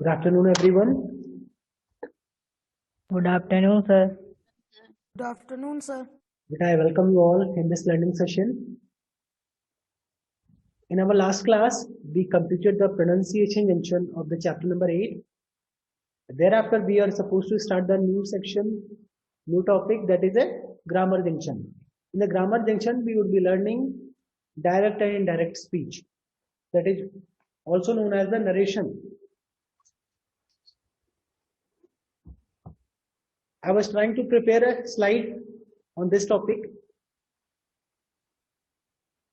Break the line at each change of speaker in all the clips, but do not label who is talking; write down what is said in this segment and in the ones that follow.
Good afternoon, everyone.
Good afternoon, sir.
Good afternoon, sir.
I welcome you all in this learning session. In our last class, we completed the pronunciation junction of the chapter number 8. Thereafter, we are supposed to start the new section, new topic, that is a grammar junction. In the grammar junction, we would be learning direct and indirect speech. That is also known as the narration. I was trying to prepare a slide on this topic,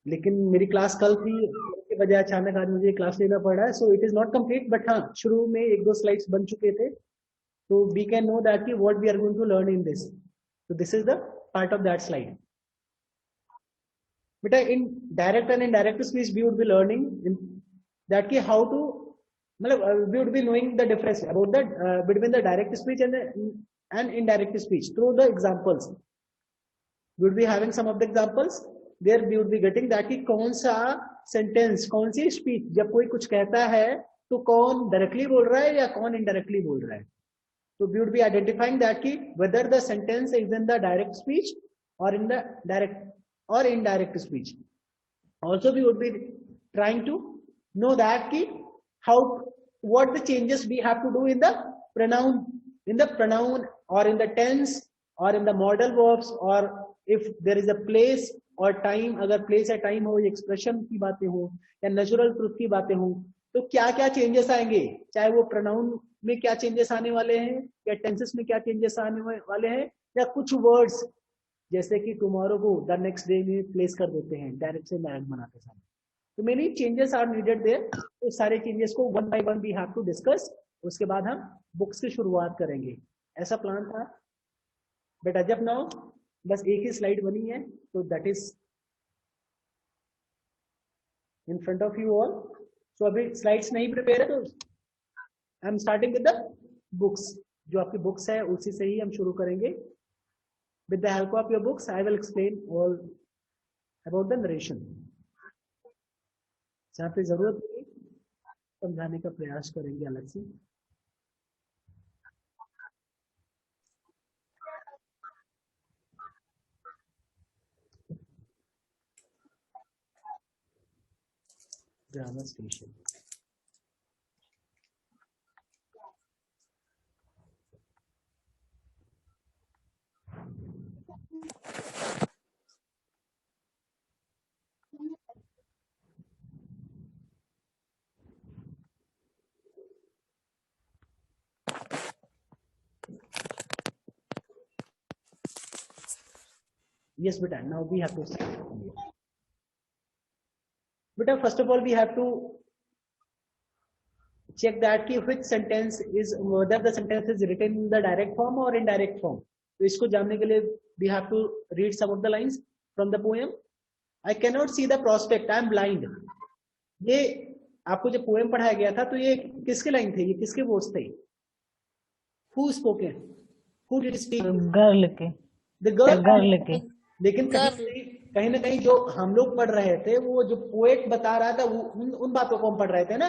लेकिन मेरी class कल थी के बजाय अचानक आज मुझे class लेना पड़ रहा है, so it is not complete, but हाँ शुरू में एक दो स्लाइड्स बन चुके थे, तो वी कैन नो दैट कि what we are going to learn in this. So this is the part of that slide. But in direct and indirect speech, we would be learning in that ki how to, we would be knowing the difference about that between the direct speech and indirect speech through the examples. We would be having some of the examples where we would be getting that कि कौन सा sentence, कौन सी speech, जब कोई कुछ कहता है तो कौन डायरेक्टली बोल रहा है या कौन इनडायरेक्टली बोल रहा है. So we would be identifying that कि whether the sentence is in the direct speech or in the direct or indirect speech. Also we would be trying to know that कि how, what the changes we have to do in the pronoun or in the tense or in the modal verbs, or if there is a place और time, अगर place या time हो, expression की बातें हो या natural truth की बातें हो, तो क्या क्या चेंजेस आएंगे, चाहे वो प्रोनाउन में क्या चेंजेस आने वाले हैं या टेंसेस में क्या चेंजेस आने वाले हैं, या कुछ वर्ड्स जैसे कि टुमारो को द नेक्स्ट डे में प्लेस कर देते हैं डायरेक्ट से डायरेक्ट बनाते समय. तो many changes are needed there. तो सारे चेंजेस को one by one we have to discuss. उसके बाद हम बुक्स की शुरुआत करेंगे, ऐसा प्लान था. बट एज ऑफ नाउ बस एक ही स्लाइड बनी है, तो that is in front of you all. So अभी स्लाइड्स नहीं प्रिपेयर है, तो I am starting with the books. जो आपकी बुक्स है उसी से ही हम शुरू करेंगे. With the help of your books I will explain all about the narration. जहाँ पे जरूरत होगी समझाने का प्रयास करेंगे अलग से. Grammar station. Yes, beta. Now we have to start. Beta, first of all, we have to check that कि which sentence is, whether the sentence is written in the direct form or indirect form. तो इसको जानने के लिए we have to read some of the lines from the poem. I cannot see the prospect, I am blind. ये आपको जो poem पढ़ाया गया था, तो ये किसके लाइन थे, ये किसके वर्ड्स थे? Who spoke it? Who did speak?
Girl के.
The girl.
गर्ल के.
लेकिन कहीं ना कहीं जो हम लोग पढ़ रहे थे, वो जो पोएट बता रहा था, वो उन बातों को हम पढ़ रहे थे ना.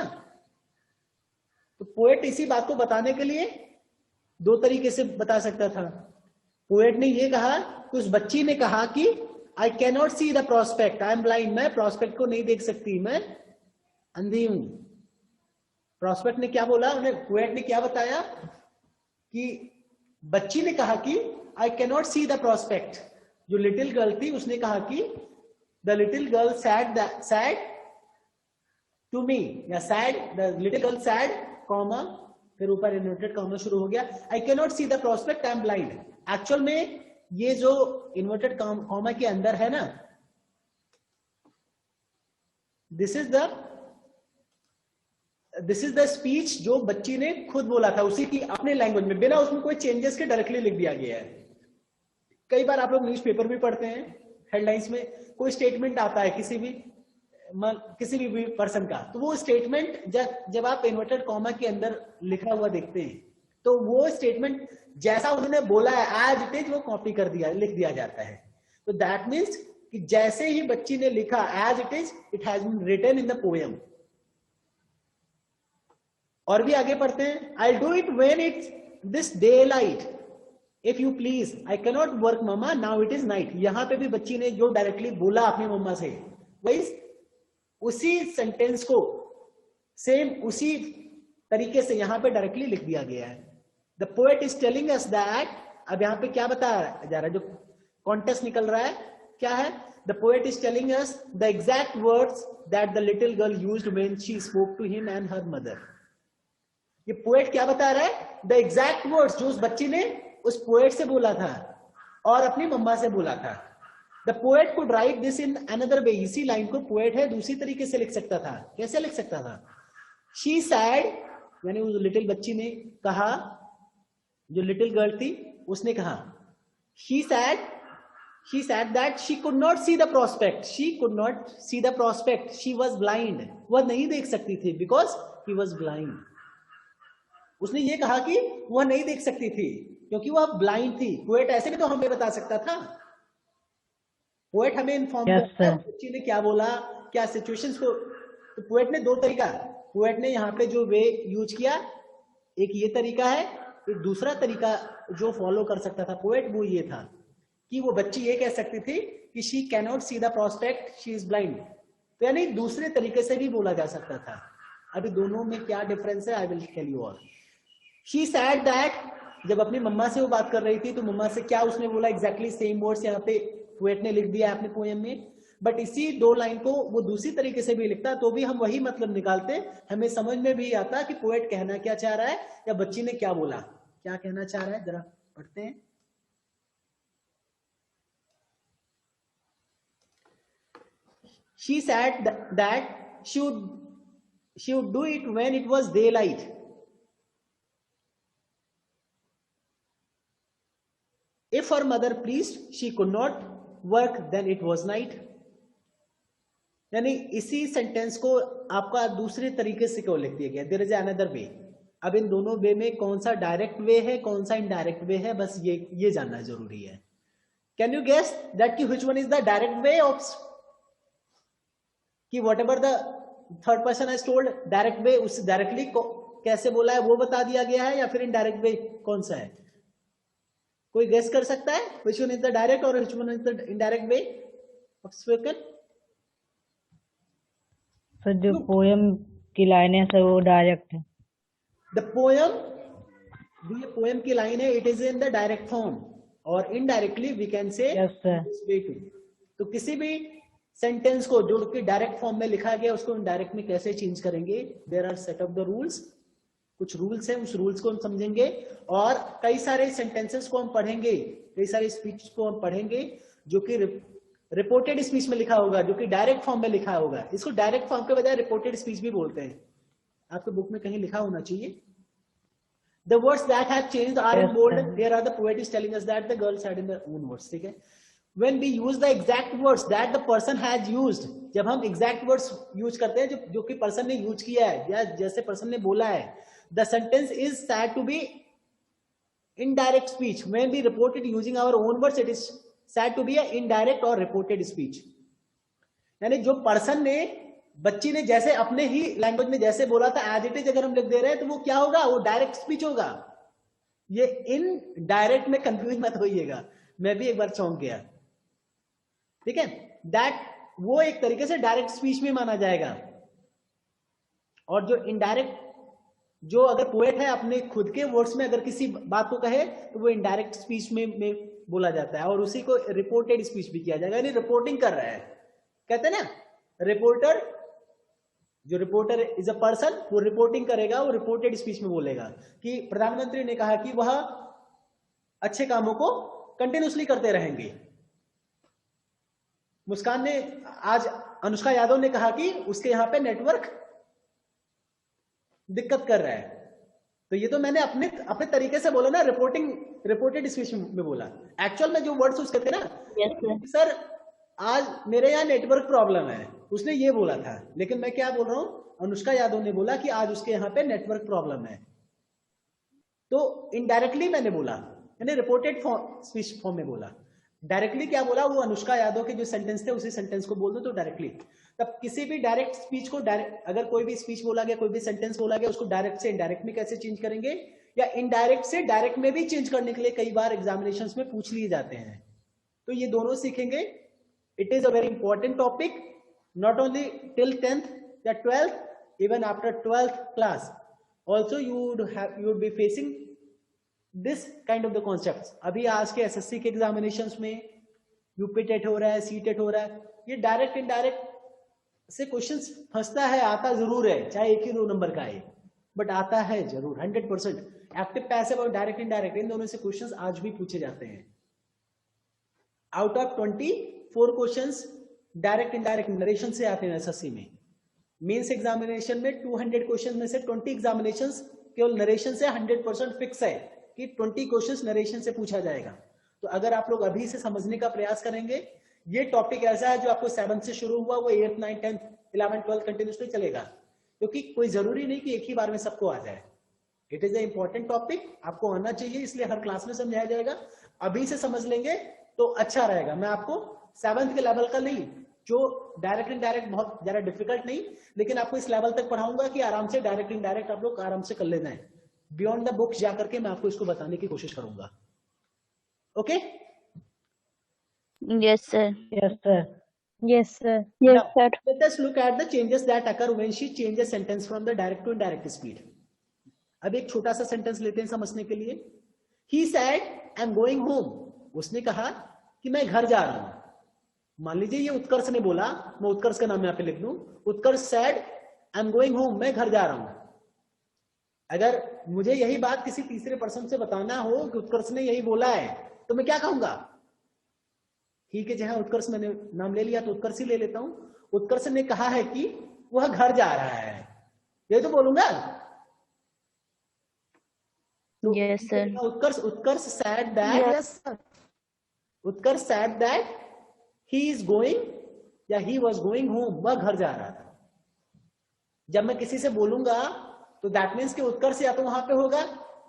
तो पोएट इसी बात को बताने के लिए दो तरीके से बता सकता था. पोएट ने ये कहा कि उस बच्ची ने कहा कि I can not see the prospect, I am blind, मैं प्रोस्पेक्ट को नहीं देख सकती, मैं अंधी हूं. प्रोस्पेक्ट ने क्या बोला, उन्हें पोएट ने क्या बताया कि बच्ची ने कहा कि I can not see the prospect. जो लिटिल गर्ल थी उसने कहा कि the little girl said to me, या said, the little girl said, comma, फिर ऊपर इन्वर्टेड कॉमा शुरू हो गया, I can not see the prospect, I am blind. Actual में ये जो इन्वर्टेड कॉमा के अंदर है ना, दिस इज द स्पीच जो बच्ची ने खुद बोला था, उसी की अपने लैंग्वेज में, बिना उसमें कोई चेंजेस के डायरेक्टली लिख दिया गया है. कई बार आप लोग न्यूज़पेपर भी पढ़ते हैं, हेडलाइंस में कोई स्टेटमेंट आता है किसी भी पर्सन का, तो वो स्टेटमेंट जब आप इन्वर्टेड कॉमा के अंदर लिखा हुआ देखते हैं, तो वो स्टेटमेंट जैसा उन्होंने बोला है एज इट इज वो कॉपी लिख दिया जाता है. तो दैट मीन्स कि जैसे ही बच्ची ने लिखा as it is, it has been written in the poem. और भी आगे पढ़ते हैं, I do it when it's this day light, if you please, I can not work mamma, now it is night. यहां पे भी बच्ची ने जो डायरेक्टली बोला अपनी मम्मा से, वही उसी सेंटेंस को सेम उसी तरीके से यहां पे डायरेक्टली लिख दिया गया है। The poet is telling us that, अब यहां पे क्या बताया जा रहा है, जो कॉन्टेक्स्ट निकल रहा है क्या है, the poet is telling us the exact words that the little girl used when she spoke to him and her mother. ये पोएट क्या बता रहा है, द एग्जैक्ट वर्ड्स जो उस बच्ची ने उस पोएट से बोला था और अपनी मम्मा से बोला था। The poet could write this in another way, इसी लाइन को पोएट है दूसरी तरीके से लिख सकता था। कैसे लिख सकता था, शी सैड, यानी उस लिटिल बच्ची ने कहा, जो लिटिल गर्ल थी उसने कहा, she said that she could not see the prospect, she could not see the prospect, she was blind, वह नहीं देख सकती थी, because he was blind। उसने ये कहा कि वह नहीं देख सकती थी क्योंकि वह ब्लाइंड थी। पोएट ऐसे भी तो हमें बता सकता था, पोएट हमें इन्फॉर्म करता है बच्ची ने क्या बोला, क्या सिचुएशंस को। तो पोएट ने दो तरीका, पोएट ने यहाँ पे जो वे यूज किया, एक ये तरीका है, एक दूसरा तरीका जो फॉलो कर सकता था पोएट वो ये था कि वो बच्ची ये कह सकती थी कि she can not see the prospect, she is blind. तो यानी दूसरे तरीके से भी बोला जा सकता था। अभी दोनों में क्या डिफरेंस है, I will tell you all. She said that, जब अपनी मम्मा से वो बात कर रही थी तो मम्मा से क्या उसने बोला, एग्जैक्टली सेम वर्ड्स यहाँ पे पोएट ने लिख दिया है अपने पोएम में, बट इसी दो लाइन को वो दूसरी तरीके से भी लिखता तो भी हम वही मतलब निकालते, हमें समझ में भी आता कि पोएट कहना क्या चाह रहा है या बच्ची ने क्या बोला, क्या कहना चाह रहा है। जरा पढ़ते हैं। She said that she would do it when it was daylight. If her mother pleased, she could not work, then it was night. यानी इसी सेंटेंस को आपका दूसरे तरीके से क्यों लिख दिया गया, देयर इज अनदर वे। अब इन दोनों वे में कौन सा डायरेक्ट वे है, कौन सा इनडायरेक्ट वे है, बस ये जानना जरूरी है। कैन यू गेस दैट कि which one is the direct way of, कि whatever the third person has told, direct way उस डायरेक्टली कैसे बोला है वो बता दिया गया है, या फिर इनडायरेक्ट वे कौन सा है, कोई गेस कर सकता है which one is the direct और which one is the indirect way of spoken.
Sir जो पोयम की लाइन है सर वो डायरेक्ट है।
द पोयम, जो ये पोयम की लाइन है, it is in the direct form, और indirectly we can say this way too. तो किसी भी सेंटेंस को जो कि डायरेक्ट फॉर्म में लिखा गया उसको इनडायरेक्ट में कैसे चेंज करेंगे, there are set of the rules, कुछ रूल्स हैं, उस रूल्स को हम समझेंगे। और कई सारे सेंटेंसेस को हम पढ़ेंगे, कई सारे स्पीच को हम पढ़ेंगे जो कि रिपोर्टेड स्पीच में लिखा होगा, जो कि डायरेक्ट फॉर्म में लिखा होगा। इसको डायरेक्ट फॉर्म के बजाय रिपोर्टेड स्पीच भी बोलते हैं, आपके बुक में कहीं लिखा होना चाहिए। The words that have changed are in bold. There are the poet is telling us that the girl said in their own words. ठीक है, when we use the exact words that the person has used, जब हम exact words use करते हैं जो कि person ने use किया है या जैसे पर्सन ने बोला है, the sentence is said to be indirect speech. When we report it using our own words, it is said to be a indirect or reported speech. यानी जो पर्सन ने, बच्ची ने जैसे अपने ही लैंग्वेज में जैसे बोला था एज इट इज अगर हम लिख दे रहे हैं तो वो क्या होगा, वो डायरेक्ट स्पीच होगा। ये इन डायरेक्ट में कंफ्यूज मत होइएगा, मैं भी एक बार चौंक गया। ठीक है, दैट वो एक तरीके से डायरेक्ट स्पीच में माना जाएगा। और जो इनडायरेक्ट, जो अगर पोएट है अपने खुद के वर्ड्स में अगर किसी बात को कहे तो वो इनडायरेक्ट स्पीच में बोला जाता है, और उसी को रिपोर्टेड स्पीच भी किया जाएगा, यानी रिपोर्टिंग कर रहा है। कहते हैं ना रिपोर्टर, जो रिपोर्टर इज अ पर्सन, वो रिपोर्टिंग करेगा, वो रिपोर्टेड स्पीच में बोलेगा कि प्रधानमंत्री ने कहा कि वह अच्छे कामों को कंटिन्यूसली करते रहेंगे। मुस्कान ने आज, अनुष्का यादव ने कहा कि उसके यहां पे नेटवर्क दिक्कत कर रहा है। तो ये तो मैंने अपने तरीके से बोला ना, रिपोर्टेड स्पीच में बोला। एक्चुअल में जो वर्ड्स यूज करते ना, सर आज मेरे यहाँ नेटवर्क प्रॉब्लम है, उसने ये बोला था, लेकिन मैं क्या बोल रहा हूं, अनुष्का यादव ने बोला कि आज उसके यहाँ पे नेटवर्क प्रॉब्लम है। तो इनडायरेक्टली मैंने बोला, यानी रिपोर्टेड स्पीच फॉर्म में बोला। डायरेक्टली क्या बोला, वो अनुष्का यादव के जो सेंटेंस थे उसी सेंटेंस को बोल दो तो डायरेक्टली। तब किसी भी डायरेक्ट स्पीच को डायरेक्ट, अगर कोई भी स्पीच बोला गया, कोई भी सेंटेंस बोला गया, उसको डायरेक्ट से इनडायरेक्ट में कैसे चेंज करेंगे, या इनडायरेक्ट से डायरेक्ट में भी चेंज करने के लिए कई बार एग्जामिनेशंस में पूछ लिए जाते हैं। तो ये दोनों सीखेंगे। It is a very important topic, not only till 10th या 12th, even after 12th class also you would be facing this kind of the concepts. अभी आज के एसएससी के एग्जामिनेशंस में यूपी टेट हो रहा है, सी टेट हो रहा है, ये डायरेक्ट इनडायरेक्ट से क्वेश्चंस फंसता है, आता जरूर है, चाहे एक ही 2 नंबर का है, बट आता है जरूर 100%। एक्टिव पैसिव और डायरेक्ट इनडायरेक्ट इन दोनों से क्वेश्चंस आज भी पूछे जाते हैं। Out of 24 questions direct indirect narration से आते हैं एसएससी में। मेंस एग्जामिनेशन में 200 क्वेश्चन में से 20 एग्जामिनेशंस केवल नरेशन से 100% फिक्स है कि 20 क्वेश्चंस नरेशन से पूछा जाएगा। तो अगर आप लोग अभी से समझने का प्रयास करेंगे, ये टॉपिक ऐसा है जो आपको 7th से शुरू हुआ, वो 8th 9th 10th 11th 12th continuously चलेगा, क्योंकि कोई जरूरी नहीं कि एक ही बार में सबको आ जाए। It is a important topic, आपको आना चाहिए, इसलिए हर क्लास में समझाया जाएगा। अभी से समझ लेंगे तो अच्छा रहेगा। मैं आपको 7th के लेवल का नहीं, जो डायरेक्ट इनडायरेक्ट बहुत ज्यादा डिफिकल्ट नहीं, लेकिन आपको इस लेवल तक पढ़ाऊंगा कि आराम से डायरेक्ट इनडायरेक्ट आप लोग आराम से कर लेना है। बियॉन्ड द बुक्स जाकर के मैं आपको इसको बताने की कोशिश करूंगा। Okay?
Yes, sir.
Yes, sir.
Yes, sir.
Now, let us look at the changes that occur when she changes sentence from the direct to indirect speed. अब एक छोटा सा सेंटेंस लेते हैं समझने के लिए। He said, I'm going home. उसने कहा कि मैं घर जा रहा हूं। मान लीजिए ये उत्कर्ष ने बोला, मैं उत्कर्ष का नाम यहाँ पे लिख दूं, उत्कर्ष said, I'm going home, मैं घर जा रहा हूं। अगर मुझे यही बात किसी तीसरे पर्सन से बताना हो कि उत्कर्ष ने यही बोला है, तो मैं क्या कहूंगा? ही के जहां उत्कर्ष मैंने नाम ले लिया तो उत्कर्ष ही ले लेता हूं। उत्कर्ष ने कहा है कि वह घर जा रहा है, ये तो बोलूंगा।
Yes, sir.
Utkarsh said that,
Yes, sir.
Utkarsh said that he is going या he was going home, वह घर जा रहा था। जब मैं किसी से बोलूंगा तो दैट मीन्स कि उत्कर्ष या तो वहां पे होगा,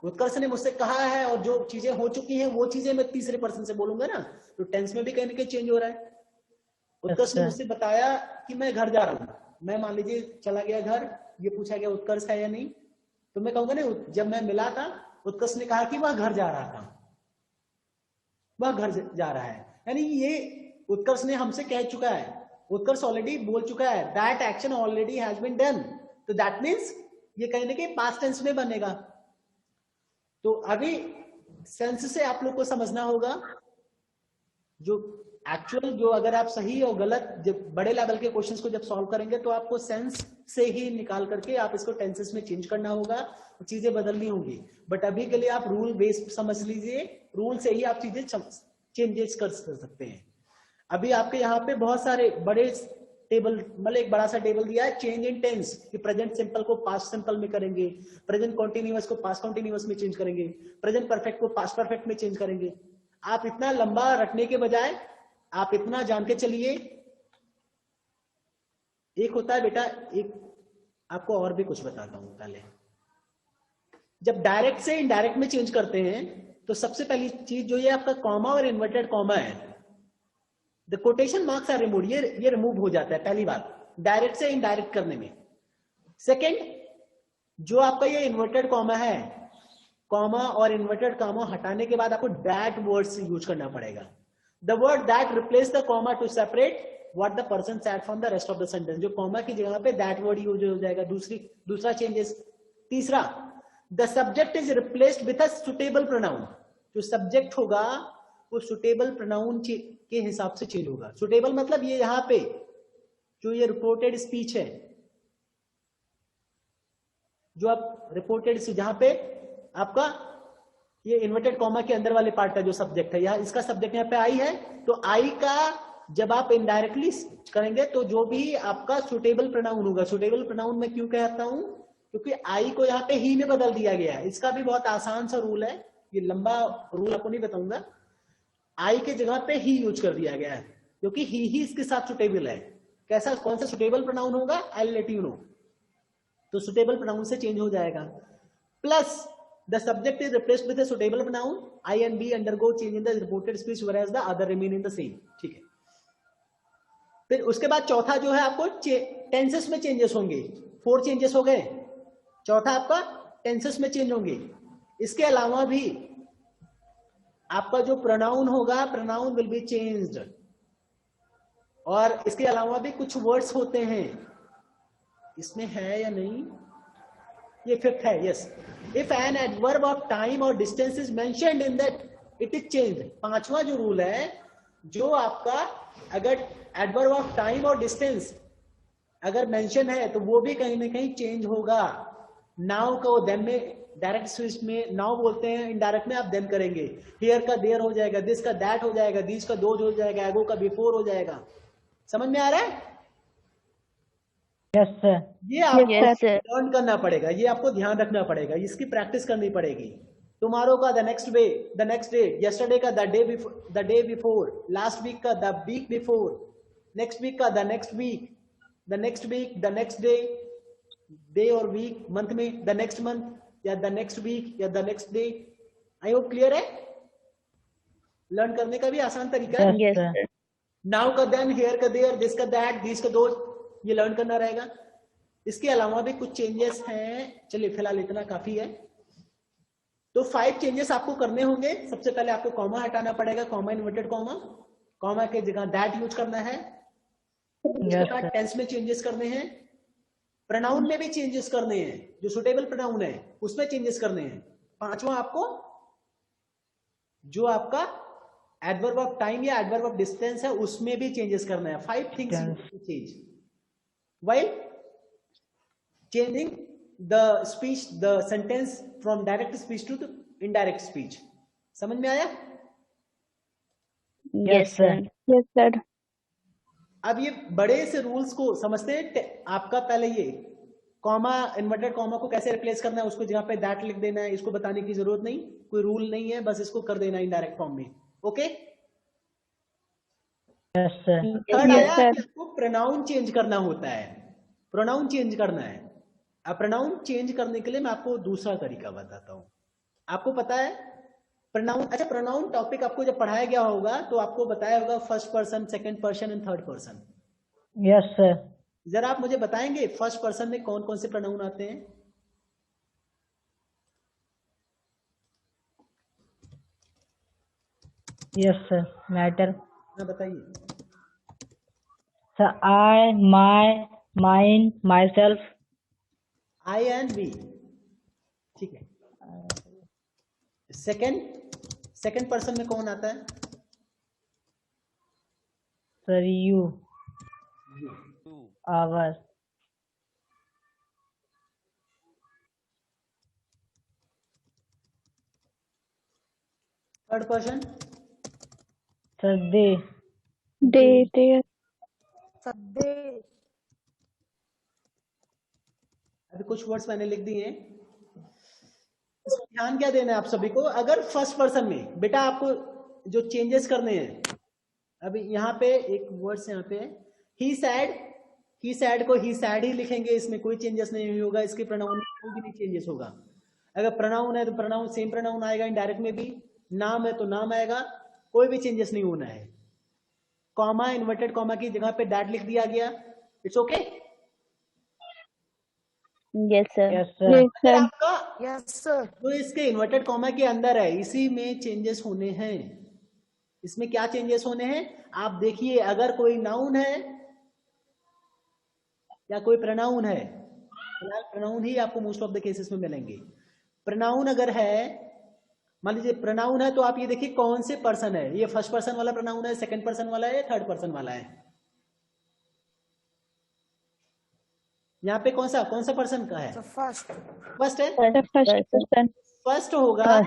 उत्कर्ष ने मुझसे कहा है और जो चीजें हो चुकी हैं वो चीजें मैं तीसरे पर्सन से बोलूंगा ना, तो टेंस में भी कहीं ना कहीं चेंज हो रहा है। उत्कर्ष ने मुझसे बताया कि मैं घर जा रहा हूँ, मैं मान लीजिए चला गया घर, ये पूछा गया उत्कर्ष है या नहीं, तो मैं कहूंगा नहीं, जब मैं मिला था उत्कर्ष ने कहा कि वह घर जा रहा था, वह घर जा रहा है, यानी ये उत्कर्ष ने हमसे कह चुका है, उत्कर्ष ऑलरेडी बोल चुका है, that action already has been done, तो दैट मीन्स ये कहीं ना कहीं पास्ट टेंस में बनेगा। तो अभी सेंस से आप लोग को समझना होगा, जो एक्चुअल, जो अगर आप सही और गलत जब बड़े लेवल के क्वेश्चंस को जब सॉल्व करेंगे तो आपको सेंस से ही निकाल करके आप इसको टेंसेस में चेंज करना होगा, चीजें बदलनी होंगी। बट अभी के लिए आप रूल बेस्ड समझ लीजिए, रूल से ही आप चीजें चेंजेस कर सकते हैं। अभी आपके यहाँ पे बहुत सारे बड़े टेबल, मतलब एक बड़ा सा टेबल दिया है, चेंज इन टेंस, कि प्रेजेंट सिंपल को पास्ट सिंपल में करेंगे, प्रेजेंट कॉन्टिन्यूअस को पास्ट कॉन्टिन्यूअस में चेंज करेंगे, प्रेजेंट परफेक्ट को पास्ट परफेक्ट में चेंज करेंगे। आप इतना लंबा रखने के बजाय आप इतना जान के चलिए। एक होता है बेटा, एक आपको और भी कुछ बताता हूं पहले। जब डायरेक्ट से इनडायरेक्ट में चेंज करते हैं तो सबसे पहली चीज जो ये आपका कॉमा और इन्वर्टेड कॉमा है, the quotation marks are remove, ये रिमूव हो जाता है पहली बात डायरेक्ट से इनडायरेक्ट करने में। सेकेंड, जो आपका ये इन्वर्टेड कॉमा है, कॉमा और इन्वर्टेड कॉमा हटाने के बाद आपको दैट वर्ड से यूज करना पड़ेगा। The word that replace the comma two separate what the person said from the rest of the sentence. जो कॉमा की जगह पे दैट वर्ड यूज हो जाएगा। दूसरा चेंजेस। तीसरा, the subject is replaced with a suitable pronoun. जो subject होगा वो सुटेबल प्रोनाउन के हिसाब से चेंज होगा। सुटेबल मतलब ये यहाँ पे जो ये रिपोर्टेड स्पीच है, जो आप रिपोर्टेड, जहां पे आपका ये इन्वर्टेड कॉमा के अंदर वाले पार्ट का जो सब्जेक्ट है, यहाँ इसका सब्जेक्ट यहाँ पे आई है, तो आई का जब आप इनडायरेक्टली करेंगे तो जो भी आपका सुटेबल प्रोनाउन होगा, सुटेबल प्रोनाउन मैं क्यों कहता हूं, क्योंकि आई को यहाँ पे ही में बदल दिया गया है। इसका भी बहुत आसान सा रूल है, ये लंबा रूल आपको नहीं बताऊंगा। आई के जगह पे ही यूज कर दिया गया है क्योंकि ही इसके साथ सुटेबल है। कैसा, कौन सा सुटेबल प्रोनाउन होगा, I will let you know. तो सुटेबल प्रोनाउन से चेंज हो जाएगा। Plus the subject is replaced with a suitable pronoun, I and B undergo change in the reported speech whereas the other remain in the same. ठीक है। फिर उसके बाद चौथा जो है आपको टेंसेस में चेंजेस होंगे, 4 चेंजेस हो गए। चौथा आपका टेंसेस में चेंज होंगे। इसके अलावा भी आपका जो प्रोनाउन होगा, प्रोनाउन विल बी चेंज्ड। और इसके अलावा भी कुछ वर्ड्स होते हैं, इसमें है या नहीं, ये 5th है, yes. If an adverb of time और distance is mentioned in that it is changed. 5वां जो रूल है, जो आपका अगर एडवर्ब ऑफ टाइम और डिस्टेंस अगर मेंशन है तो वो भी कहीं ना कहीं चेंज होगा। नाउ को देन में, डायरेक्ट स्विच में नाउ बोलते हैं, इनडायरेक्ट में आप देन करेंगे। हियर का देयर हो जाएगा, दिस का दैट हो जाएगा, दिस का दोज हो जाएगा, एगो का बिफोर हो जाएगा। समझ में आ रहा है?
Yes sir.
ये आपको
Yes, sir.
लर्न करना पड़ेगा, ये आपको ध्यान रखना पड़ेगा, इसकी प्रैक्टिस करनी पड़ेगी। टुमारो का द नेक्स्ट डे, यस्टरडे का the day before, last week का the week before, next week का the next week, the next week, the next day और वीक, मंथ में द नेक्स्ट मंथ या द नेक्स्ट वीक या the next day. I hope clear है? Learn करने का भी आसान तरीका है।
Yes,
सर।
sir.
नाउ का देन, हियर का देयर, दिस का दैट, दिस का दोज, ये लर्न करना रहेगा। इसके अलावा भी कुछ चेंजेस हैं, चलिए फिलहाल इतना काफी है। तो 5 चेंजेस आपको करने होंगे। सबसे पहले आपको कॉमा हटाना पड़ेगा, कॉमा इन्वर्टेड कॉमा, कॉमा के जगह दैट यूज करना है। उसके बाद टेंस में चेंजेस करने हैं, प्रोनाउन में भी चेंजेस करने हैं, जो सुटेबल प्रोनाउन है उसमें चेंजेस करने हैं। 5वां आपको जो आपका एडवर्ब ऑफ टाइम या एडवर्ब ऑफ डिस्टेंस है उसमें भी चेंजेस करना है। 5 things to change while changing the speech, the sentence from direct speech to the indirect speech. समझ में आया?
Yes, sir.
Yes, sir.
अब ये बड़े से रूल्स को समझते हैं। आपका पहले ये कॉमा, इन्वर्टेड कॉमा को कैसे रिप्लेस करना है, उसको जगह पे दैट लिख देना है, इसको बताने की जरूरत नहीं, कोई रूल नहीं है, बस इसको कर देना इनडायरेक्ट फॉर्म में। Okay?
Yes sir.
Third
Yes,
आया
sir.
कि आपको प्रोनाउन चेंज करना होता है, प्रोनाउन चेंज करना है। अब प्रोनाउन चेंज करने के लिए मैं आपको दूसरा तरीका बताता हूं। आपको पता है प्रोनाउन, अच्छा प्रोनाउन टॉपिक आपको जब पढ़ाया गया होगा तो आपको बताया होगा first person, second person and third person.
Yes sir.
जरा आप मुझे बताएंगे फर्स्ट पर्सन में कौन कौन से प्रोनाउन आते हैं?
Yes sir. मैटर।
हाँ बताइए।
Sir I, my, mine, myself.
I and we, ठीक है। सेकंड पर्सन में कौन आता है?
Sir you, our.
Third person?
Sir they.
They.
अभी कुछ वर्ड्स मैंने लिख दिए हैं, इसमें ध्यान क्या देना है आप सभी को। अगर फर्स्ट पर्सन में बेटा आपको जो चेंजेस करने हैं, अभी यहाँ पे एक वर्ड्स यहाँ पे ही सैड को ही सैड ही लिखेंगे, इसमें कोई चेंजेस नहीं होगा, इसके प्रोनाउन में कोई भी नहीं चेंजेस होगा। अगर प्रोनाउन है तो प्रोनाउन सेम प्रोनाउन आएगा, इनडायरेक्ट में भी नाम है तो नाम आएगा, कोई भी चेंजेस नहीं होना है। कॉमा, इन्वर्टेड कॉमा की जगह पे दैट लिख दिया गया, it's okay.
Yes, sir.
Yes sir.
Yes, sir.
आपका
Yes, sir.
जो इसके इन्वर्टेड कॉमा के अंदर है इसी में चेंजेस होने हैं। इसमें क्या चेंजेस होने हैं आप देखिए। अगर कोई नाउन है या कोई प्रोनाउन है, फिलहाल प्रोनाउन ही आपको मोस्ट ऑफ द केसेस में मिलेंगे। प्रोनाउन अगर है, मान लीजिए प्रोनाउन है तो आप ये देखिए कौन से पर्सन है, ये फर्स्ट पर्सन वाला प्रोनाउन है, सेकंड पर्सन वाला है, थर्ड पर्सन वाला है। यहाँ पे कौन सा पर्सन का है?
First.
फर्स्ट है।
The first person.
फर्स्ट होगा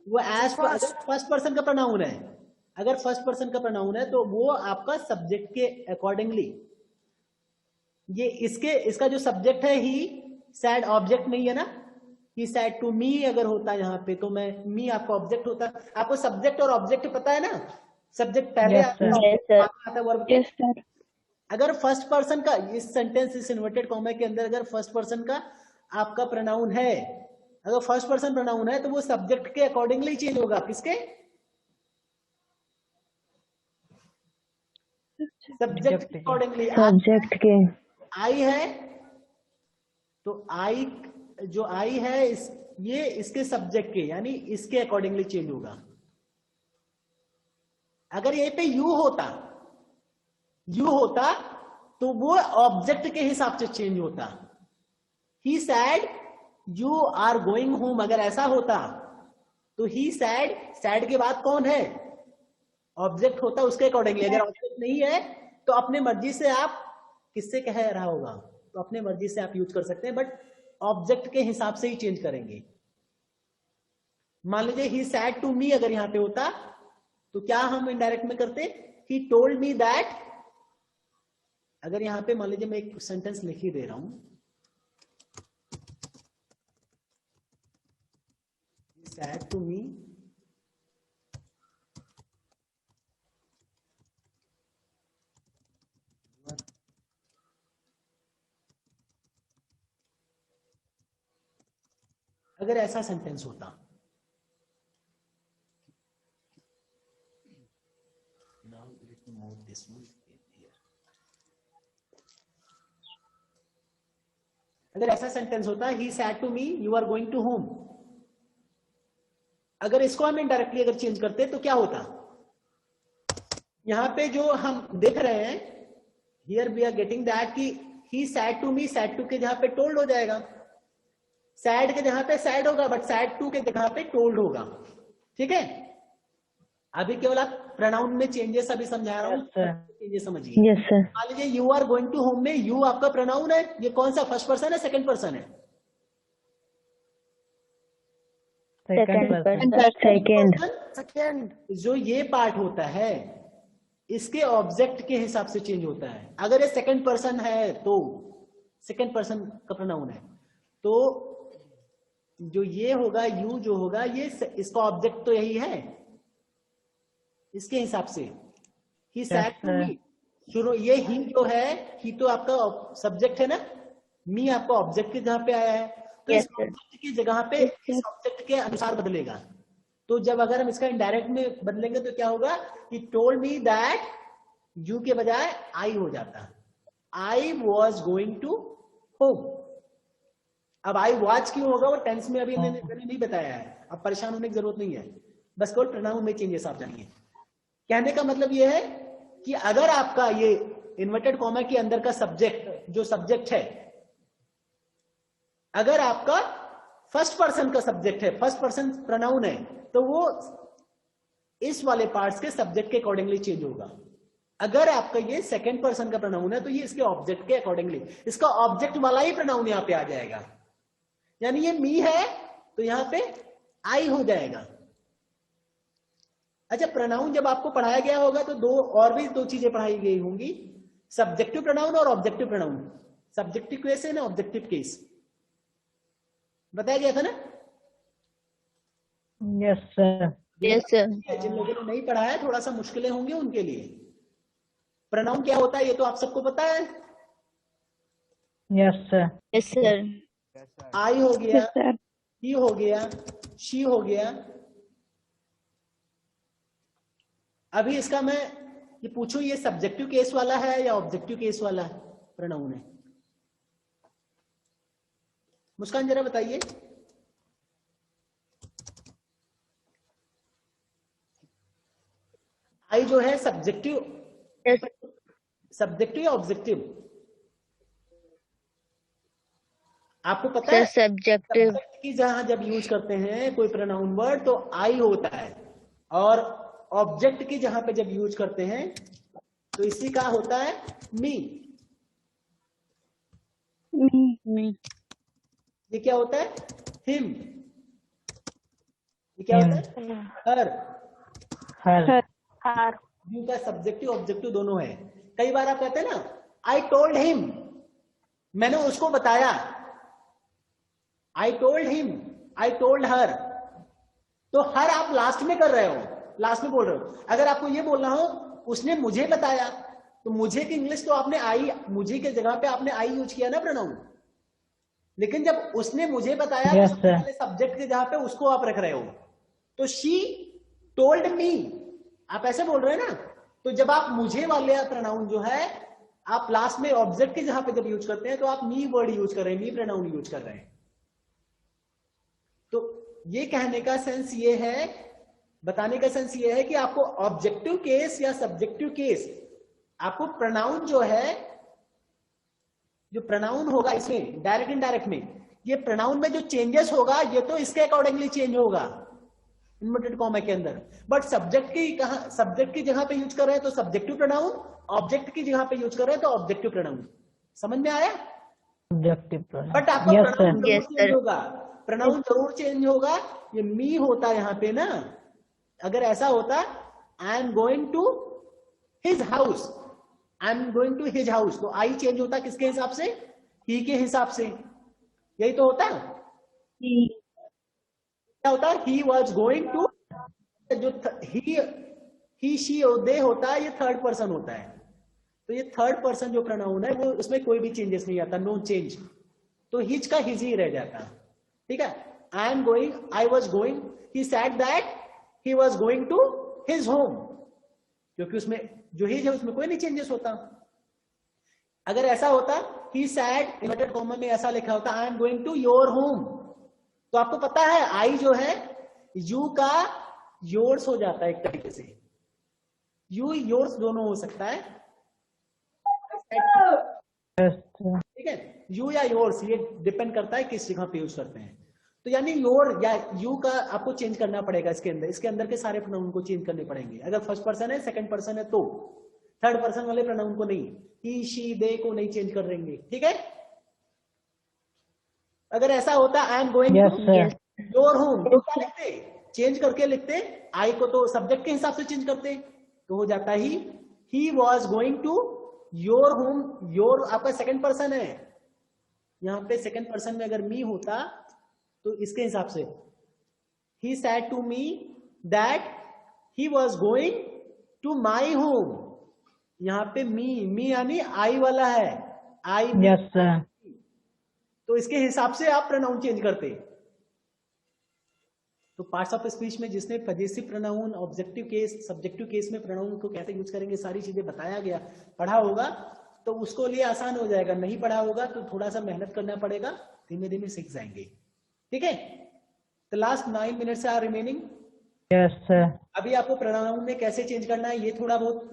वो एज
First.
फर्स्ट पर्सन का प्रोनाउन है। अगर फर्स्ट पर्सन का प्रोनाउन है तो वो आपका सब्जेक्ट के अकॉर्डिंगली, ये इसका जो सब्जेक्ट है ही सैड, ऑब्जेक्ट नहीं है ना। ही सैड टू मी अगर होता है यहाँ पे तो मैं मी आपका ऑब्जेक्ट होता। आपको सब्जेक्ट और ऑब्जेक्ट पता है ना, सब्जेक्ट पहले
Yes,
आता है,
sir.
Yes, sir.
आता है वर्ब।
Yes, sir.
अगर फर्स्ट पर्सन का इस सेंटेंस, इस इन्वर्टेड कॉमा के अंदर अगर फर्स्ट पर्सन का आपका प्रोनाउन है, अगर फर्स्ट पर्सन प्रोनाउन है तो वो सब्जेक्ट के अकॉर्डिंगली चेंज होगा। किसके? सब्जेक्ट के अकॉर्डिंगली
सब्जेक्ट के
आई है, तो आई जो आई है ये इसके सब्जेक्ट के यानी इसके अकॉर्डिंगली चेंज होगा। अगर यहीं पे यू होता तो वो ऑब्जेक्ट के हिसाब से चेंज होता। He said you are going home, अगर ऐसा होता तो ही सैड के बाद कौन है? ऑब्जेक्ट होता उसके अकॉर्डिंगली। अगर ऑब्जेक्ट नहीं है तो अपने मर्जी से आप किससे कह रहा होगा तो अपने मर्जी से आप यूज कर सकते हैं, बट ऑब्जेक्ट के हिसाब से ही चेंज करेंगे। मान लीजिए ही सैड टू मी अगर यहां पे होता तो क्या हम इनडायरेक्ट में करते? ही टोल्ड मी दैट। अगर यहां पे मान लीजिए मैं एक सेंटेंस लिख ही दे रहा हूं, सैड टू मी, अगर ऐसा सेंटेंस होता अगर ऐसा सेंटेंस होता he said to me you are going to home, अगर इसको हम इनडायरेक्टली अगर चेंज करते तो क्या होता? यहां पे जो हम देख रहे हैं here we are getting that कि he said to me, said to के जहां पे टोल्ड हो जाएगा, सैड के जहां पे सैड होगा बट सैड टू के जगह पे टोल्ड होगा। ठीक है, अभी केवल आप प्रोनाउन में चेंजेस अभी समझा रहा हूं, चेंजेस समझिए।
Yes sir.
मान लीजिए you are going to home में यू आपका प्रोनाउन है, ये कौन सा फर्स्ट पर्सन है सेकंड पर्सन है? सेकंड। जो ये पार्ट होता है इसके ऑब्जेक्ट के हिसाब से चेंज होता है। अगर ये सेकंड पर्सन है तो सेकंड पर्सन का प्रोनाउन है तो जो ये होगा यू जो होगा ये इसका ऑब्जेक्ट तो यही है, इसके हिसाब से ही सैड टू मी। शुरू ये ही जो है ही तो आपका सब्जेक्ट है ना, मी आपका ऑब्जेक्ट के जहां पे आया है तो इस ऑब्जेक्ट की जगह पे इस ऑब्जेक्ट के अनुसार बदलेगा। तो जब अगर हम इसका इनडायरेक्ट में बदलेंगे तो क्या होगा? He told me that, you के बजाय आई हो जाता, I was going to home. अब आई वॉच क्यों होगा वो टेंस में अभी मैंने नहीं बताया है, अब परेशान होने की जरूरत नहीं है, बस केवल प्रोनाउन में चेंजेस आप जानिए। कहने का मतलब ये है कि अगर आपका ये इन्वर्टेड कॉमा के अंदर का सब्जेक्ट जो सब्जेक्ट है, अगर आपका फर्स्ट पर्सन का सब्जेक्ट है, फर्स्ट पर्सन प्रोनाउन है, तो वो इस वाले पार्ट्स के सब्जेक्ट के अकॉर्डिंगली चेंज होगा। अगर आपका ये सेकंड पर्सन का प्रोनाउन है तो ये इसके ऑब्जेक्ट के अकॉर्डिंगली, इसका ऑब्जेक्ट वाला ही प्रोनाउन यहां पे आ जाएगा। यानी ये मी है तो यहां पे आई हो जाएगा। अच्छा, प्रोनाउन जब आपको पढ़ाया गया होगा तो दो चीजें पढ़ाई गई होंगी, सब्जेक्टिव प्रोनाउन और ऑब्जेक्टिव प्रोनाउन। सब्जेक्टिव केस है ना, ऑब्जेक्टिव केस बताया गया था ना?
Yes sir.
Yes sir.
जिन लोगों ने नहीं पढ़ा है थोड़ा सा मुश्किलें होंगी उनके लिए। प्रोनाउन क्या होता है ये तो आप सबको पता है।
Yes sir.
Yes sir.
आई हो गया,
यस सर।
ही हो गया, शी हो गया। अभी इसका मैं ये पूछूं, ये सब्जेक्टिव केस वाला है या ऑब्जेक्टिव केस वाला है प्रोनाउन है? मुस्कान जरा बताइए। आई जो है सब्जेक्टिव या ऑब्जेक्टिव? आपको पता है
सब्जेक्टिव
की जहां जब यूज करते हैं कोई प्रोनाउन वर्ड तो आई होता है, और ऑब्जेक्ट की जहां पे जब यूज करते हैं तो इसी का होता है मी। ये क्या होता है? हिम। ये क्या होता है? हर। यू का सब्जेक्टिव ऑब्जेक्टिव दोनों है। कई बार आप कहते हैं ना आई टोल्ड हिम, मैंने उसको बताया। I told him, I told her, तो हर आप लास्ट में कर रहे हो, लास्ट में बोल रहे हो। अगर आपको ये बोलना हो उसने मुझे बताया, तो मुझे की इंग्लिश तो आपने आई, मुझे के जगह पे आपने आई यूज किया ना प्रोनाउन। लेकिन जब उसने मुझे बताया
yes,
तो सब्जेक्ट के जहां पे उसको आप रख रहे हो, तो शी टोल्ड मी, आप ऐसे बोल रहे हैं ना तो जब आप मुझे वाले प्रोनाउन जो है आप लास्ट में ऑब्जेक्ट के जहां पे जब यूज करते हैं तो आप मी वर्ड यूज कर रहे हैं, मी प्रोनाउन यूज कर रहे हैं। तो ये कहने का सेंस ये है, बताने का सेंस ये है कि आपको ऑब्जेक्टिव केस या सब्जेक्टिव केस, आपको प्रोनाउन जो है, जो प्रोनाउन होगा इसमें डायरेक्ट इनडायरेक्ट में, ये प्रोनाउन में जो चेंजेस होगा ये तो इसके अकॉर्डिंगली चेंज होगा इन्वर्टेड कॉमा के अंदर। बट सब्जेक्ट की जगह पे यूज कर रहे हैं तो सब्जेक्टिव प्रोनाउन, ऑब्जेक्ट की जगह पे यूज कर रहे हैं तो ऑब्जेक्टिव प्रोनाउन। समझ में आया?
Objective pronoun.
बट आपका
Yes,
प्रोनाउन
sir.
जरूर
Yes,
चेंज
sir.
होगा, प्रोनाउन जरूर चेंज होगा। ये मी होता है यहाँ पे ना, अगर ऐसा होता I am going to his house, I am going to his house, तो आई चेंज होता किसके हिसाब से? ही के हिसाब से। यही तो होता है। क्या होता है? ही वॉज गोइंग टू, जो ही शी दे होता है, ये थर्ड पर्सन होता है। तो ये थर्ड पर्सन जो प्रोनाउन है वो, उसमें कोई भी चेंजेस नहीं आता, नो चेंज। तो हिज का हिज ही रह जाता। ठीक है, I am going, I was going, he said that he was going to his home, क्योंकि उसमें जो हिज है उसमें कोई नहीं चेंजेस होता। अगर ऐसा होता ही सेड इन्वर्टेड कॉमा में ऐसा लिखा होता I am going to your home, तो आपको पता है आई जो है यू का योर्स हो जाता है एक तरीके से, यू योर्स दोनों हो सकता है।
Yes, sir.
ठीक है, यू या योर्स ये डिपेंड करता है किस जगह पे यूज करते हैं। तो यानी योर या यू का आपको चेंज करना पड़ेगा इसके अंदर के सारे प्रोनाउन को चेंज करने पड़ेंगे। अगर फर्स्ट पर्सन है, सेकंड पर्सन है तो, थर्ड पर्सन वाले प्रोनाउन को नहीं, ही शी दे को नहीं चेंज कर देंगे। ठीक है, अगर ऐसा होता I am going
Yes,
to
sir.
Your home, तो क्या लिखते? चेंज करके लिखते, आई को तो सब्जेक्ट के हिसाब से चेंज करते, तो हो जाता he was going to your home. Your आपका सेकंड पर्सन है, यहां पे सेकंड पर्सन में अगर मी होता तो इसके हिसाब से he said to me that he was going to my home. यहां पे मी यानी आई वाला है, आई।
Yes, sir.
तो इसके हिसाब से आप प्रोनाउन चेंज करते। तो पार्ट्स ऑफ स्पीच में जिसने possessive pronoun, objective case, subjective case में प्रोनाउन को कैसे यूज करेंगे, सारी चीजें बताया गया, पढ़ा होगा तो उसको लिए आसान हो जाएगा। नहीं पढ़ा होगा तो थोड़ा सा मेहनत करना पड़ेगा, धीमे धीमे सीख जाएंगे। ठीक है, तो last 9 minutes are remaining.
Yes, sir.
अभी आपको प्रोनाउन में कैसे चेंज करना है ये थोड़ा बहुत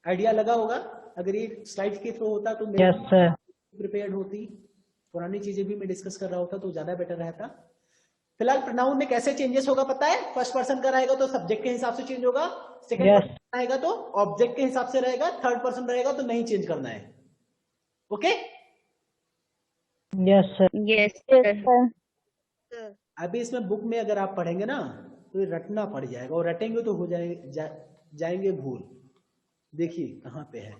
आइडिया लगा होगा। अगर ये स्लाइड के थ्रू होता तो
Yes, sir.
प्रिपेयर्ड होती, पुरानी चीजें भी मैं डिस्कस कर रहा होता तो ज्यादा बेटर रहता। फिलहाल प्रोनाउन में कैसे चेंजेस होगा पता है? फर्स्ट पर्सन का रहेगा तो सब्जेक्ट के हिसाब से चेंज होगा, सेकंड
Yes.
पर्सन रहेगा तो ऑब्जेक्ट के हिसाब से रहेगा, थर्ड पर्सन रहेगा तो नहीं चेंज करना है। Okay,
Yes, sir.
Yes,
Yes,
sir.
sir.
अभी इसमें बुक में अगर आप पढ़ेंगे ना तो ये रटना पड़ जाएगा, और रटेंगे तो हो जाएंगे भूल। देखिए कहाँ पे है,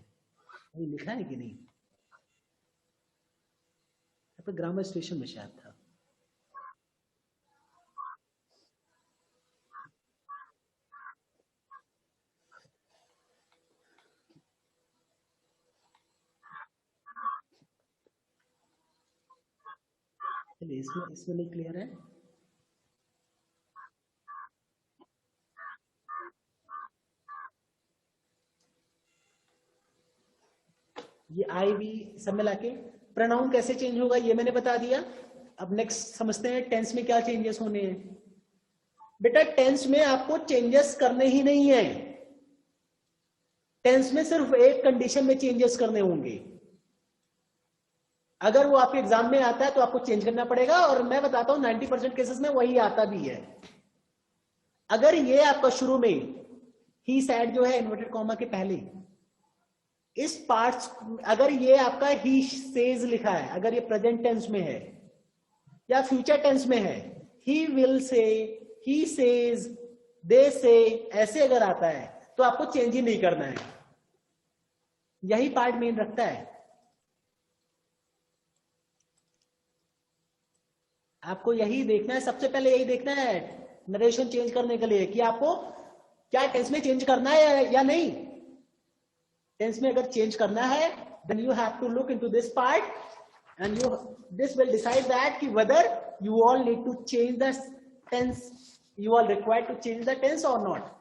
ये लिखा है कि नहीं? ग्रामर स्टेशन में शायद था। चलिए इसमें नहीं क्लियर है। ये आई भी सब में लाके प्रोनाउन कैसे चेंज होगा ये मैंने बता दिया। अब नेक्स्ट समझते हैं टेंस में क्या चेंजेस होने हैं। बेटा टेंस में आपको चेंजेस करने ही नहीं है, टेंस में सिर्फ एक कंडीशन में चेंजेस करने होंगे। अगर वो आपके एग्जाम में आता है तो आपको चेंज करना पड़ेगा, और मैं बताता हूं 90% केसेस में वही आता भी है। अगर ये आपका शुरू में ही सैड जो है इन्वर्टेड कॉमा के पहले इस पार्ट्स, अगर ये आपका ही सेज लिखा है, अगर ये प्रेजेंट टेंस में है या फ्यूचर टेंस में है, he will say, he says, दे से, ऐसे अगर आता है तो आपको चेंज ही नहीं करना है। यही पार्ट मेन रखता है। आपको यही देखना है, सबसे पहले यही देखना है नरेशन चेंज करने के लिए कि आपको क्या टेंस में चेंज करना है या नहीं। टेंस में अगर चेंज करना है then you have to look into this part and this will decide that कि whether you all need to change the tense, you all required to change the tense or not.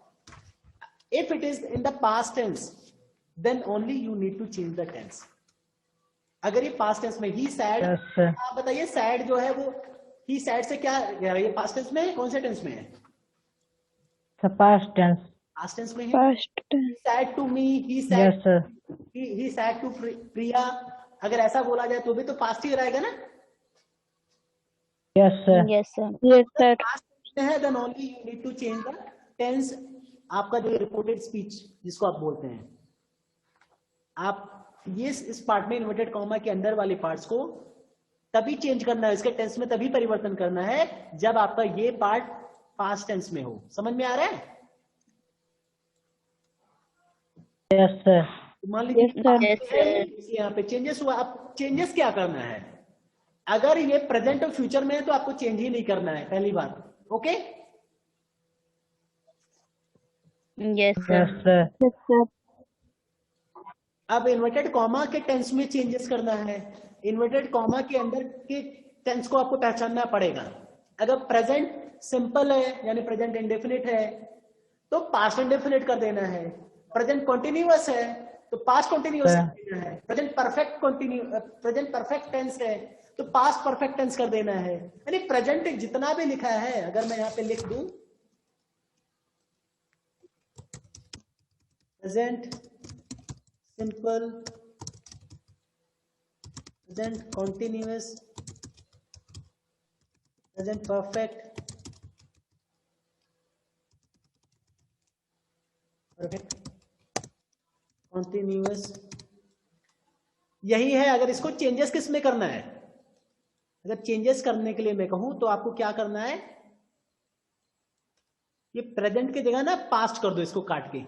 If it is in the past tense, then only you need to change the tense. अगर ये past tense में he said,
Yes, sir.
आप बताइए sad जो है वो he said से क्या, ये past tense में है, कौन से tense में है?
The past tense.
Past tense में है.
Past
He
tense.
said to me, he said,
Yes, sir.
he said to Priya. अगर ऐसा बोला जाए तो भी तो past ही रहेगा ना.
Yes, sir.
Yes, sir.
Yes, sir.
Past tense में है, then only you need to change the tense. आपका जो रिपोर्टेड स्पीच जिसको आप बोलते हैं, आप ये इस पार्ट में इन्वर्टेड कॉमा के अंदर वाले पार्ट्स को तभी चेंज करना है, इसके टेंस में तभी परिवर्तन करना है जब आपका ये पार्ट पास्ट टेंस में हो. समझ में आ रहा है?
Yes, sir.
मान लीजिए
Yes, sir.
Yes, sir.
यहाँ पे चेंजेस हुआ. अब चेंजेस क्या करना है? अगर ये प्रेजेंट और फ्यूचर में है तो आपको चेंज ही नहीं करना है, पहली बात. Okay?
Yes, sir.
Yes, sir.
Yes, sir.
अब इन्वर्टेड कॉमा के टेंस में चेंजेस करना है. इन्वर्टेड कॉमा के अंदर के टेंस को आपको पहचानना पड़ेगा. अगर प्रेजेंट सिंपल है यानी प्रेजेंट इंडेफिनिट है तो पास्ट इंडेफिनिट कर देना है. प्रेजेंट कॉन्टिन्यूअस है तो पास्ट कॉन्टिन्यूअस कर देना है. प्रेजेंट परफेक्ट टेंस है तो पास्ट परफेक्ट टेंस कर देना है. यानी प्रेजेंट जितना भी लिखा है, अगर मैं यहाँ पे लिख दूं present simple, present continuous, present perfect, continuous, यही है. अगर इसको चेंजेस किस में करना है, अगर चेंजेस करने के लिए मैं कहूं तो आपको क्या करना है, ये प्रेजेंट की जगह ना पास्ट कर दो, इसको काट के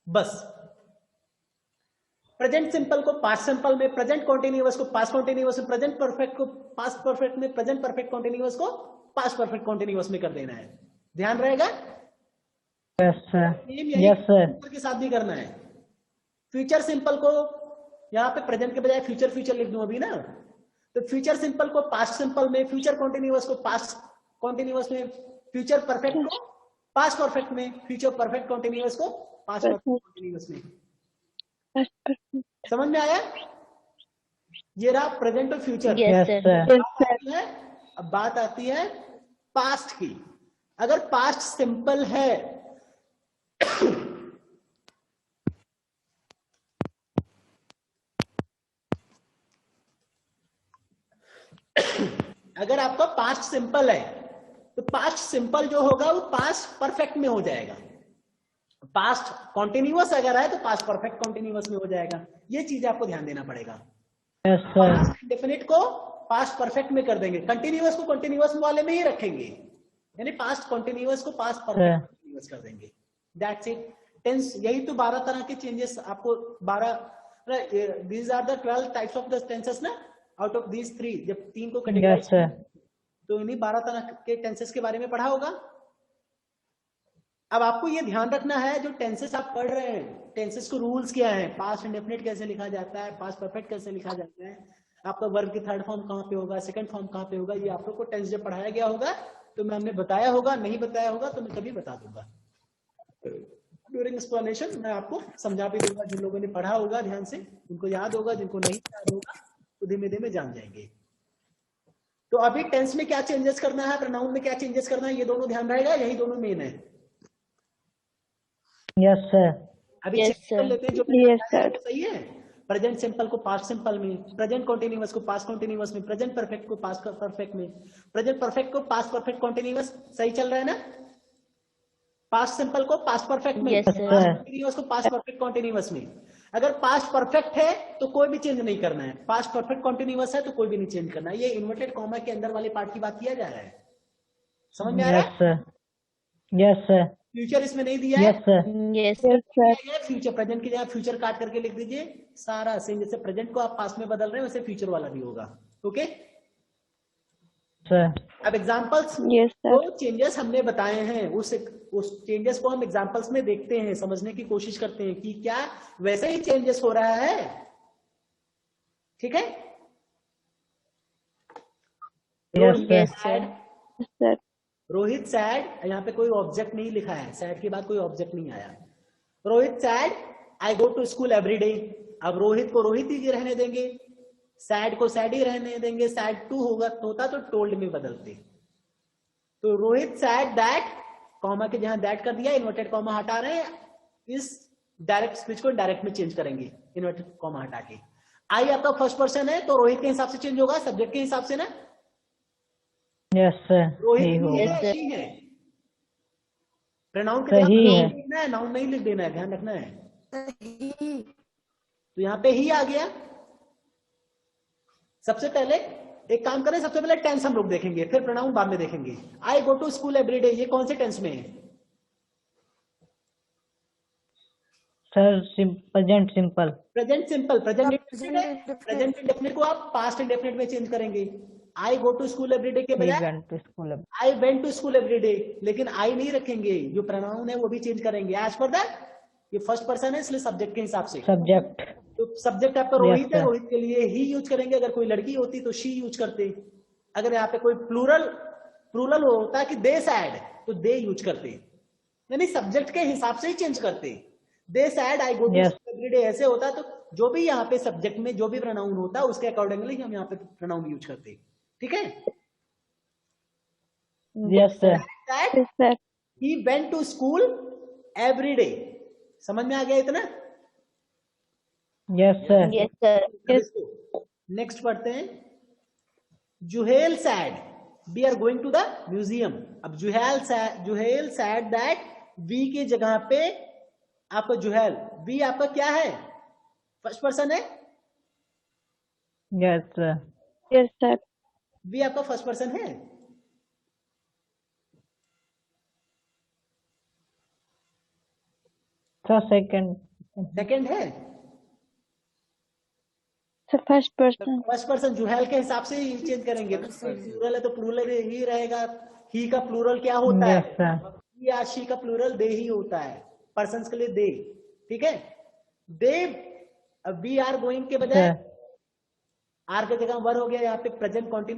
बस. प्रेजेंट सिंपल को पास्ट सिंपल में, प्रेजेंट कॉन्टिन्यूअस को पास्ट कॉन्टिन्यूअस में, प्रेजेंट परफेक्ट को पास्ट परफेक्ट में, प्रेजेंट परफेक्ट कॉन्टिन्यूअस को पास्ट परफेक्ट कॉन्टिन्यूअस में कर देना है. ध्यान रहेगा?
Yes, sir.
सेम यही
Yes, sir.
फ्यूचर के साथ भी करना है. फ्यूचर सिंपल को यहाँ पे प्रेजेंट के बजाय फ्यूचर फ्यूचर लिख दूं अभी ना, तो फ्यूचर सिंपल को पास्ट सिंपल में, फ्यूचर कॉन्टिन्यूअस को पास्ट कॉन्टिन्यूअस में, फ्यूचर परफेक्ट को पास्ट परफेक्ट में, फ्यूचर परफेक्ट कॉन्टिन्यूअस को पास्ट परफेक्ट कॉन्टिन्यूअस में.
Past perfect.
समझ में आया? ये रहा प्रेजेंट और future.
Yes,
Yes,
sir.
sir.
Yes, sir.
अब बात आती है पास्ट की. अगर पास्ट सिंपल है अगर आपका पास्ट सिंपल है तो पास्ट सिंपल जो होगा वो पास्ट परफेक्ट में हो जाएगा. पास्ट कॉन्टिन्यूअस अगर है तो पास्ट परफेक्ट कॉन्टिन्यूअस में हो जाएगा. ये चीज आपको ध्यान देना पड़ेगा.
Yes, sir.
डेफिनेट को पास्ट परफेक्ट में कर देंगे, कंटिन्यूअस को कंटिन्यूअस वाले में ही रखेंगे, यानी पास्ट कॉन्टिन्यूअस को पास्ट परफेक्ट कंटिन्यूअस कर देंगे. That's it. टेंस यही तो 12 तरह के चेंजेस आपको 12 these are the 12 types of the tenses ना. आउट ऑफ दीज 3 जब 3 को
Yes,
कैटेगराइज
sir.
तो इन्हीं 12 तरह के टेंसेस के बारे में पढ़ा होगा. अब आपको ये ध्यान रखना है जो टेंसेस आप पढ़ रहे हैं, टेंसेस को रूल्स क्या है, पास्ट इंडेफिनिट कैसे लिखा जाता है, पास्ट परफेक्ट कैसे लिखा जाता है, आपका वर्ब की थर्ड फॉर्म कहाँ पे होगा, सेकंड फॉर्म कहाँ पे होगा, ये आप लोग को टेंस जब पढ़ाया गया होगा तो मैं हमने बताया होगा, नहीं बताया होगा तो मैं कभी बता दूंगा. ड्यूरिंग एक्सप्लेनेशन मैं आपको समझा भी दूंगा. जिन लोगों ने पढ़ा होगा ध्यान से उनको याद होगा, जिनको नहीं याद होगा तो धीमे धीमे जान जाएंगे. तो अभी टेंस में क्या चेंजेस करना है, प्रोनाउन में क्या चेंजेस करना है, ये दोनों ध्यान रहेगा. यही दोनों मेन है.
Yes, sir.
अभी
Yes,
चेक कर
sir.
लेते हैं जो
Yes, sir.
सही है. प्रेजेंट सिंपल को पास्ट सिंपल में, प्रेजेंट कॉन्टिन्यूअस को पास्ट कॉन्टिन्यूअस में, प्रेजेंट परफेक्ट को पास्ट परफेक्ट में, प्रेजेंट परफेक्ट को पास्ट परफेक्ट कॉन्टिन्यूअस. सही चल रहा है ना? पास्ट सिंपल को पास्ट परफेक्ट में,
Yes, sir.
पास्ट कॉन्टिन्यूअस को पास्ट परफेक्ट कॉन्टिन्यूअस में. अगर पास्ट परफेक्ट है तो कोई भी चेंज नहीं करना है, पास्ट परफेक्ट कॉन्टिन्यूअस है तो कोई भी नहीं चेंज करना है. ये इन्वर्टेड कॉमा के अंदर वाले पार्ट की बात किया जा रहा है. समझ में आ रहा
Yes,
है?
sir. Yes, sir.
फ्यूचर इसमें नहीं दिया है.
Yes, sir.
Yes, sir.
Yes, sir.
Future present की जगह फ्यूचर काट करके लिख दीजिए. सारा सेम जैसे प्रेजेंट को आप पास्ट में बदल रहे हैं वैसे फ्यूचर वाला भी होगा. ओके.
Sir.
अब एग्जांपल्स
Yes, sir.
जो चेंजेस हमने बताए हैं उस चेंजेस को हम एग्जांपल्स में देखते हैं, समझने की कोशिश करते हैं कि क्या वैसे ही चेंजेस हो रहा है. ठीक है.
Yes, sir.
Yes, sir.
Yes, sir.
Rohit sad, यहाँ पे कोई ऑब्जेक्ट नहीं लिखा है, सैड के बाद कोई ऑब्जेक्ट नहीं आया. Rohit said I go to school every day. अब रोहित को रोहित ही रहने देंगे, सैड को सैड ही रहने देंगे, सैड टू होता तो टोल्ड में बदलते। तो रोहित सैड दैट, कॉमा के जहां दैट कर दिया, इन्वर्टेड कॉमा हटा रहे हैं, इस डायरेक्ट स्पीच को डायरेक्ट में चेंज करेंगे इन्वर्टेड कॉमा हटा के। आई आपका फर्स्ट पर्सन है तो रोहित के हिसाब से चेंज होगा, सब्जेक्ट के हिसाब से ना।
यस सर,
रोहित
सही
ही
होगा।
है, ही है। प्रोनाउन के जगह
सही है।
noun लिखना है, नाउन नहीं लिख देना है, ध्यान रखना है। तो यहाँ पे ही आ गया। सबसे पहले एक काम करें, सबसे पहले टेंस हम लोग देखेंगे, फिर प्रोनाउन बाद में देखेंगे। I go to school every day, ये कौन से टेंस में है?
Sir present simple.
Present simple, present indefinite को आप पास्ट इंडेफिनिट में चेंज करेंगे। I go to school every day के बजाय I went to school every day, लेकिन आई नहीं रखेंगे, जो प्रोनाउन है वो भी चेंज करेंगे एज पर दैट। ये फर्स्ट पर्सन है इसलिए सब्जेक्ट के हिसाब से।
सब्जेक्ट।
तो सब्जेक्ट आपका रोहित है,
sir.
रोहित के लिए ही यूज करेंगे। अगर कोई लड़की होती तो शी यूज करते। अगर यहाँ पे कोई प्लूरल होता कि दे सैड, तो दे यूज करते, यानी सब्जेक्ट के हिसाब से ही चेंज करते। They said I go to school every day ऐसे होता, तो जो भी यहाँ पे सब्जेक्ट में जो भी प्रोनाउन होता है उसके अकॉर्डिंगली हम यहाँ पे प्रोनाउन यूज करते। ठीक है?
Yes sir.
Yes, sir.
He went to school every day. समझ में आ गया इतना?
Yes sir.
Yes, sir.
Next पढ़ते हैं। Juhel said we are going to the museum. अब जुहेल सैड दैट, वी की जगह पे आपका जुहेल, वी आपका क्या है? फर्स्ट पर्सन है।
Yes sir.
Yes, sir.
We आपका फर्स्ट पर्सन है।
Sir second.
सेकंड है।
The first person.
First person Juhel के हिसाब से ही चेंज करेंगे। प्लूरल है तो प्लूरल ही रहेगा। ही का प्लूरल क्या होता है?
Yes sir.
ही या शी का प्लूरल दे ही होता है, पर्सन्स के लिए दे। ठीक है? दे, वी आर गोइंग के बजाय आर के जगह वर हो गया, यहाँ पे प्रेजेंट कॉन्टिन्यू